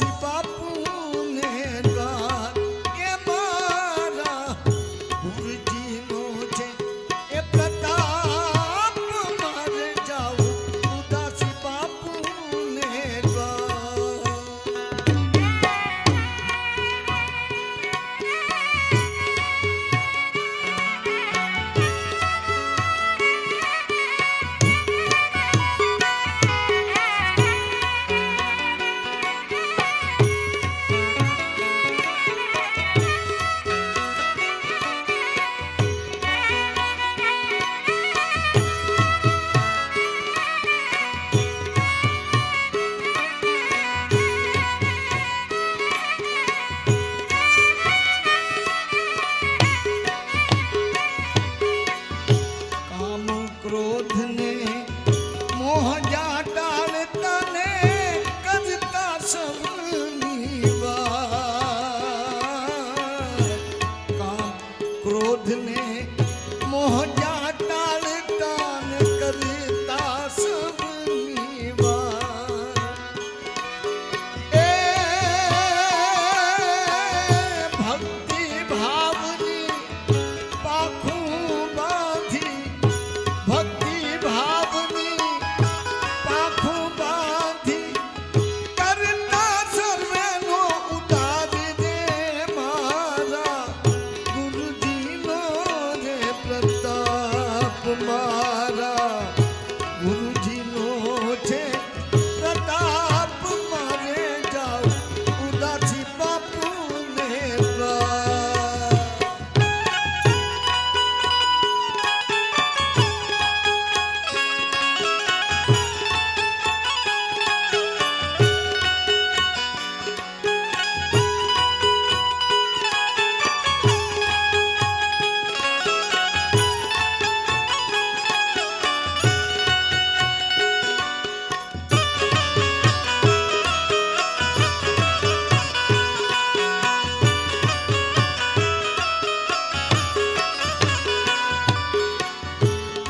ઉદાસી બાપુને દ્વાર કે મારા ગુરુજીનો છે એ પ્રતાપ મારે જાવું ઉદાસી બાપુને દ્વાર ક્રોધને મોહ જાટાળતા ને કરતા સૌની વાર કામ ક્રોધને મોહ જાટાળતા ને કરતા સૌની વાર એ ભક્તિ ભાવની પાખું બાંધી ભક્તિ ભાવની પાખું બાંધી કરતા સર્વેનો ઉતારી દે મારા ગુરુજીનો રે પ્રતાપ મારા ગુરુજીનો છે પ્રતાપ મારે જાઉં ઉદાસી બાપુને દ્વાર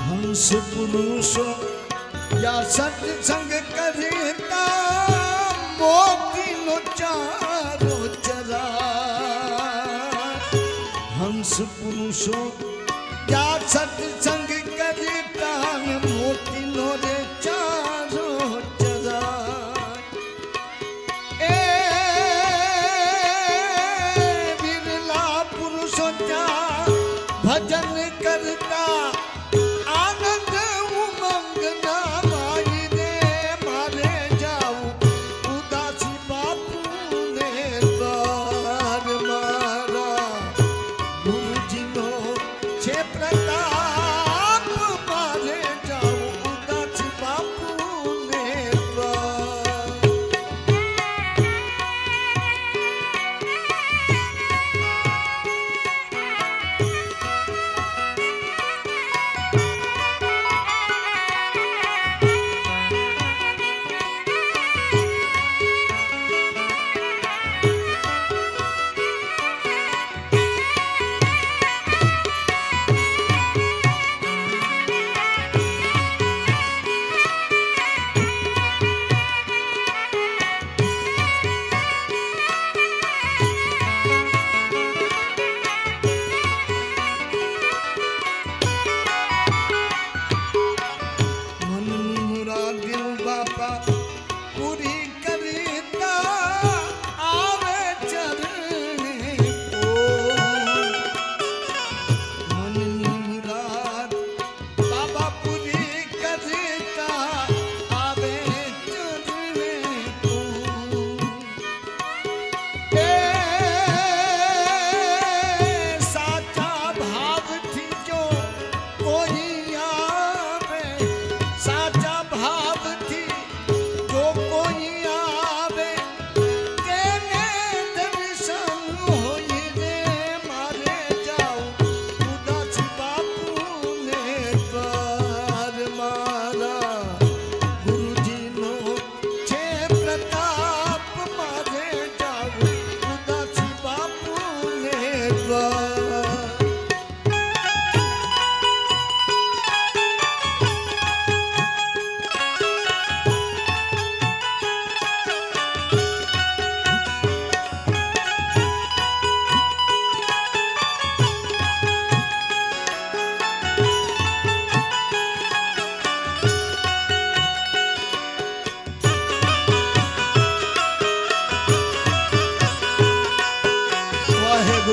હંસ પુરુષો યા સત્સંગ કરતા મોતીનો ચારો ચરા હંસ પુરુષો યા સત્સંગ કરતા મોતીનો રે ચારો ચરા એ વિરલા પુરુષો ત્યાં ભજન કરતા આનંદ ઉમંગ ના માઈ દે મારે જાઉં ઉદાસી બાપુને દ્વાર મારા ગુરુજીનો છે પ્રતાપ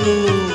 બોલું